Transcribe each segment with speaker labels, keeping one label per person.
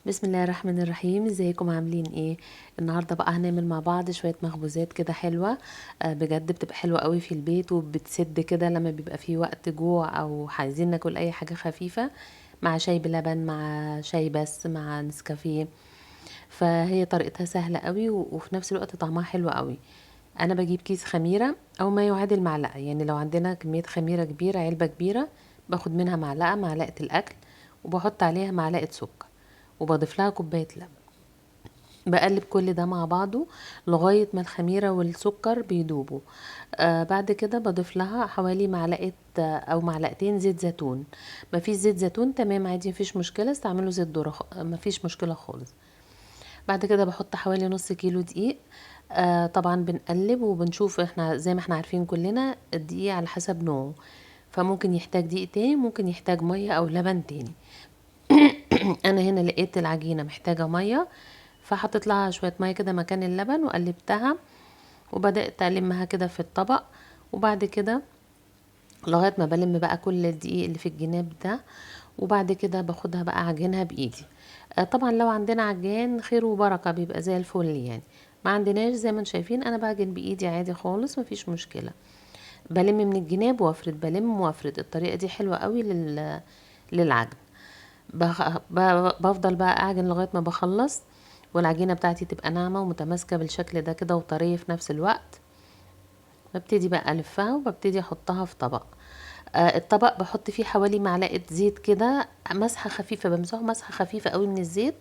Speaker 1: بسم الله الرحمن الرحيم. ازيكم عاملين ايه؟ النهارده بقى هنعمل مع بعض شويه مخبوزات كده حلوه. بجد بتبقى حلوه قوي في البيت وبتسد كده لما بيبقى في وقت جوع او عايزين ناكل اي حاجه خفيفه مع شاي بلبن، مع شاي بس، مع نسكافيه. فهي طريقتها سهله قوي وفي نفس الوقت طعمها حلو قوي. انا بجيب كيس خميره او ما يعادل معلقه، يعني لو عندنا كميه خميره كبيره، علبه كبيره، باخد منها معلقه، معلقه الاكل، وبحط عليها معلقه سكر، وبضيف لها كوبايه لبن. بقلب كل ده مع بعضه لغاية ما الخميرة والسكر بيدوبوا. بعد كده بضيف لها حوالي معلقة أو معلقتين زيت زيتون. مفيش زيت زيتون تمام عادي، مفيش مشكلة، استعملوا زيت ذرة، مفيش مشكلة خالص. بعد كده بحط حوالي نص كيلو دقيق. طبعا بنقلب وبنشوف، احنا زي ما احنا عارفين كلنا الدقيق على حسب نوعه، فممكن يحتاج دقيق تاني، ممكن يحتاج مية أو لبن تاني. انا هنا لقيت العجينه محتاجه ميه، فحطيت لها شويه ميه كده مكان اللبن وقلبتها، وبدات المها كده في الطبق. وبعد كده لغايه ما بلم بقى كل الدقيق اللي في الجناب ده، وبعد كده باخدها بقى عجينها بايدي. طبعا لو عندنا عجان خير وبركه بيبقى زي الفل يعني. ما عندناش زي ما انتم شايفين انا بعجن بايدي عادي خالص، مفيش مشكله. بلم من الجناب وافرد، بلم وافرد. الطريقه دي حلوه قوي للعجن. بفضل بقى اعجن لغايه ما بخلص، والعجينه بتاعتي تبقى ناعمه ومتماسكه بالشكل ده كده وطريه في نفس الوقت. ببتدي بقى الفها وببتدي احطها في طبق. الطبق بحط فيه حوالي معلقه زيت كده، مسحه خفيفه، بمسحه مسحه خفيفه قوي من الزيت،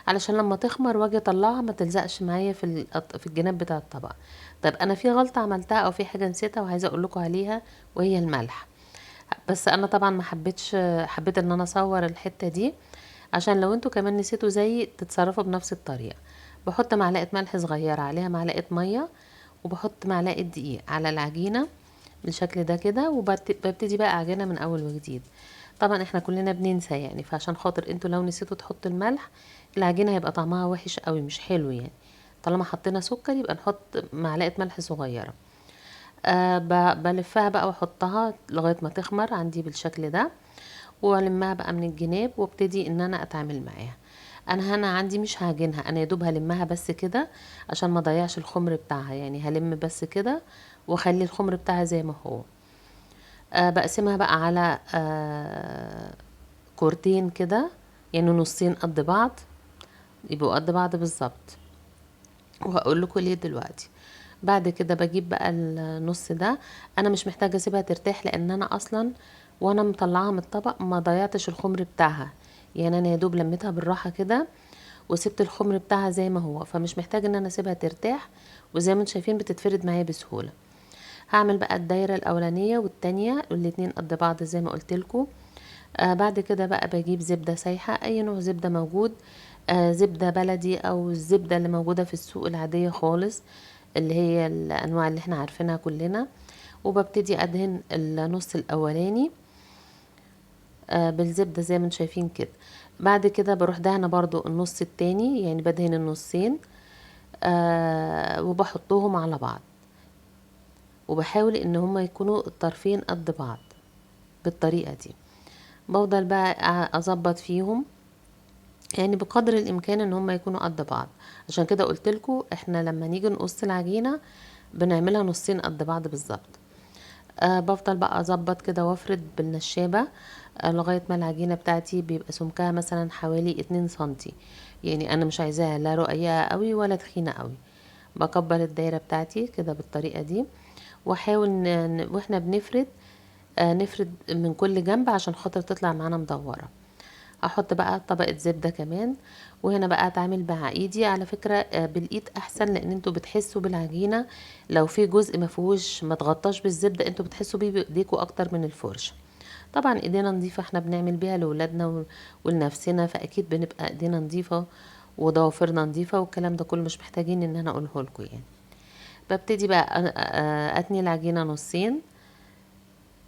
Speaker 1: علشان لما تخمر واجي اطلعها ما تلزقش معايا في الجناب بتاع الطبق. طيب انا في غلطه عملتها او في حاجه نسيتها وعايزه اقول لكم عليها، وهي الملح. بس انا طبعا ما حبيتش، حبيت ان انا اصور الحته دي عشان لو انتوا كمان نسيتوا زي تتصرفوا بنفس الطريقه. بحط معلقه ملح صغيره عليها معلقه ميه، وبحط معلقه دقيق على العجينه بالشكل ده كده، وببتدي بقى اعجنها من اول وجديد. طبعا احنا كلنا بننسى يعني، فعشان خاطر انتوا لو نسيتوا تحطوا الملح العجينه هيبقى طعمها وحش قوي، مش حلو يعني. طالما حطينا سكر يبقى نحط معلقه ملح صغيره. بلفها بقى واحطها لغايه ما تخمر عندي بالشكل ده، والمها بقى من الجناب وابتدي ان انا اتعامل معاها. انا هنا عندي مش هعجنها، انا يا دوب هلمها بس كده عشان ما اضيعش الخمر بتاعها، يعني هلم بس كده واخلي الخمر بتاعها زي ما هو. بقسمها بقى على كورتين كده، يعني نصين قد بعض، يبقوا قد بعض بالظبط. وهقول لكم ليه دلوقتي. بعد كده بجيب بقى النص ده، انا مش محتاجه اسيبها ترتاح لان انا اصلا وانا مطلعاها من الطبق ما ضيعتش الخمر بتاعها، يعني انا يا دوب لميتها بالراحه كده وسبت الخمر بتاعها زي ما هو، فمش محتاجه ان انا اسيبها ترتاح، وزي ما انتم شايفين بتتفرد معايا بسهوله. هعمل بقى الدايره الاولانيه والتانية، الاتنين قد بعض زي ما قلت لكم. بعد كده بقى بجيب زبدة سايحة، أي نوع زبدة موجود، زبدة بلدي أو الزبدة اللي موجودة في السوق العادية خالص، اللي هي الأنواع اللي احنا عارفينها كلنا. وببتدي أدهن النص الأولاني بالزبدة زي ما انتم شايفين كده. بعد كده بروح دهنة برضو النص التاني، يعني بدهن النصين وبحطهم على بعض، وبحاول ان هما يكونوا الطرفين قد بعض بالطريقة دي. بفضل بقى اظبط فيهم، يعني بقدر الامكان ان هم يكونوا قد بعض. عشان كده قلت لكم احنا لما نيجي نقص العجينه بنعملها نصين قد بعض بالظبط. بفضل بقى اظبط كده وافرد بالنشابه لغايه ما العجينه بتاعتي بيبقى سمكها مثلا حوالي 2 سنتي، يعني انا مش عايزاها لا رقيقه قوي ولا تخينه قوي. بكبر الدايره بتاعتي كده بالطريقه دي، واحاول واحنا بنفرد نفرد من كل جنب عشان خاطر تطلع معانا مدوره. احط بقى طبقة زبدة كمان، وهنا بقى اتعامل مع ايدي. على فكرة بالايد احسن، لان انتوا بتحسوا بالعجينة لو في جزء ما فيهوش ما تغطاش بالزبدة انتوا بتحسوا بيه بايديكوا اكتر من الفرشة. طبعا ايدينا نظيفة، احنا بنعمل بيها لاولادنا ولنفسنا، فاكيد بنبقى ايدينا نظيفة وضوافرنا نظيفة، والكلام ده كله مش محتاجين ان انا اقوله لكم يعني. ببتدي بقى اتني العجينة نصين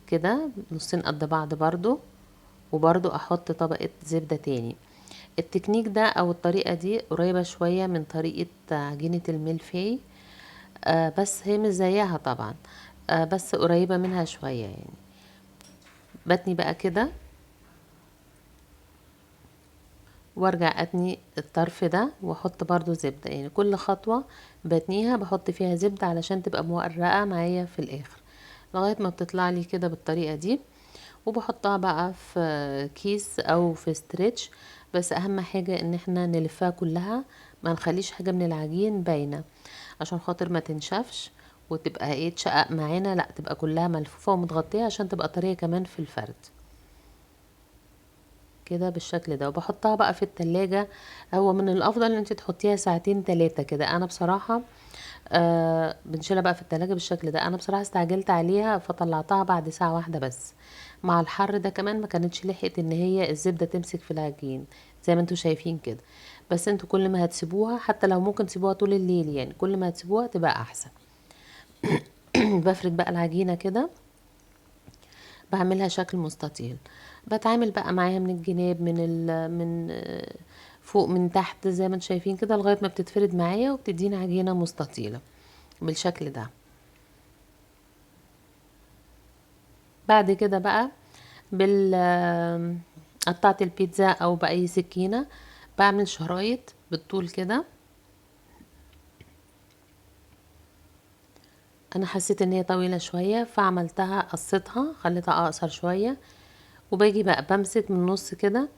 Speaker 1: كده، نصين قد بعض برضو، وبرضو احط طبقة زبدة تاني. التكنيك ده او الطريقة دي قريبة شوية من طريقة عجينة الميلفي، بس هي مش زيها طبعا، بس قريبة منها شوية يعني. بتني بقى كده وارجع اتني الطرف ده واحط برضو زبدة. يعني كل خطوة بتنيها بحط فيها زبدة علشان تبقى مورقة معايا في الاخر لغاية ما بتطلع لي كده بالطريقة دي. وبحطها بقى في كيس او في ستريتش. بس اهم حاجة ان احنا نلفها كلها، ما نخليش حاجة من العجين باينة عشان خاطر ما تنشفش وتبقى ايه تشقق معانا، لا تبقى كلها ملفوفة ومتغطية عشان تبقى طرية كمان في الفرد كده بالشكل ده. وبحطها بقى في التلاجة. هو من الافضل ان انت تحطيها ساعتين 3 كده. انا بصراحة بنشيلها بقى في التلاجة بالشكل ده. انا بصراحة استعجلت عليها فطلعتها بعد ساعة واحدة بس. مع الحر ده كمان ما كانتش لحقت ان هي الزبدة تمسك في العجين زي ما انتوا شايفين كده. بس انتوا كل ما هتسيبوها، حتى لو ممكن تسيبوها طول الليل، يعني كل ما هتسيبوها تبقى احسن. بفرد بقى العجينة كده، بعملها شكل مستطيل. بتعامل بقى معاها من الجناب، من فوق من تحت زي ما انتم شايفين كده لغاية ما بتتفرد معايا وبتدينا عجينة مستطيلة بالشكل ده. بعد كده بقى بال قطعت البيتزا او باي سكينة، بعمل شرايط بالطول كده. انا حسيت ان هي طويلة شوية فعملتها قصتها خليتها اقصر شوية. وباجي بقى بمسك من النص كده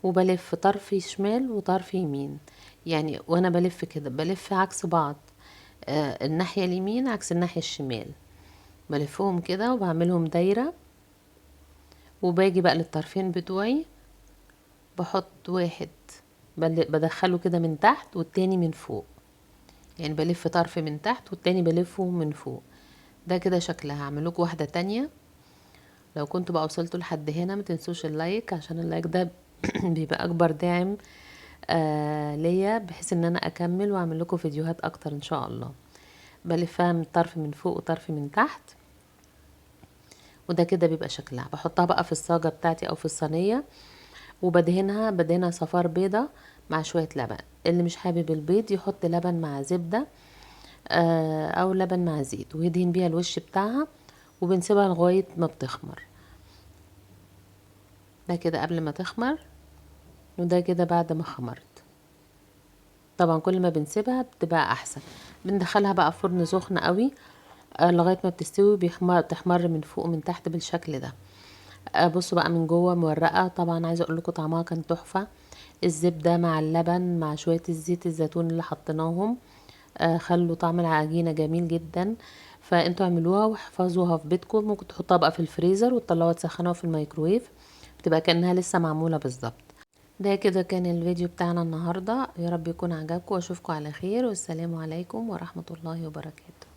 Speaker 1: وبلف طرفي شمال وطرفي يمين. يعني وانا بلف كده بلف عكس بعض، الناحية اليمين عكس الناحية الشمال، بلفهم كده وبعملهم دايرة. وباجي بقى للطرفين بتوعي بحط واحد بدخله كده من تحت والتاني من فوق. يعني بلف طرف من تحت والتاني بلفه من فوق. ده كده شكلها. هعملكوا واحدة تانية. لو كنتوا بقى وصلتوا لحد هنا ما تنسوش اللايك، عشان اللايك ده بيبقى اكبر داعم ليا بحيث ان انا اكمل واعمل لكم فيديوهات اكتر ان شاء الله. بلفها من طرف من فوق وطرف من تحت. وده كده بيبقى شكلها. بحطها بقى في الصاجة بتاعتي او في الصينية بدهنها صفار بيضة مع شوية لبن. اللي مش حابب البيض يحط لبن مع زبدة او لبن مع زيت ويدهن بيها الوش بتاعها. وبنسيبها لغاية ما بتخمر. ده كده قبل ما تخمر، وده كده بعد ما خمرت. طبعا كل ما بنسيبها بتبقى احسن. بندخلها بقى فرن سخن قوي لغايه ما بتستوي. بتحمر من فوق ومن تحت بالشكل ده. بصوا بقى من جوه مورقه. طبعا عايزه اقول لكم طعمها كان تحفه. الزبده مع اللبن مع شويه الزيت الزيتون اللي حطيناهم خلوا طعم العجينه جميل جدا. فانتوا اعملوها واحفظوها في بيتكم. ممكن تحطوها بقى في الفريزر وتطلعوها تسخنوها في الميكرويف، بتبقى كأنها لسه معموله بالظبط. ده كده كان الفيديو بتاعنا النهاردة. يا رب يكون عجبكم واشوفكم على خير، والسلام عليكم ورحمة الله وبركاته.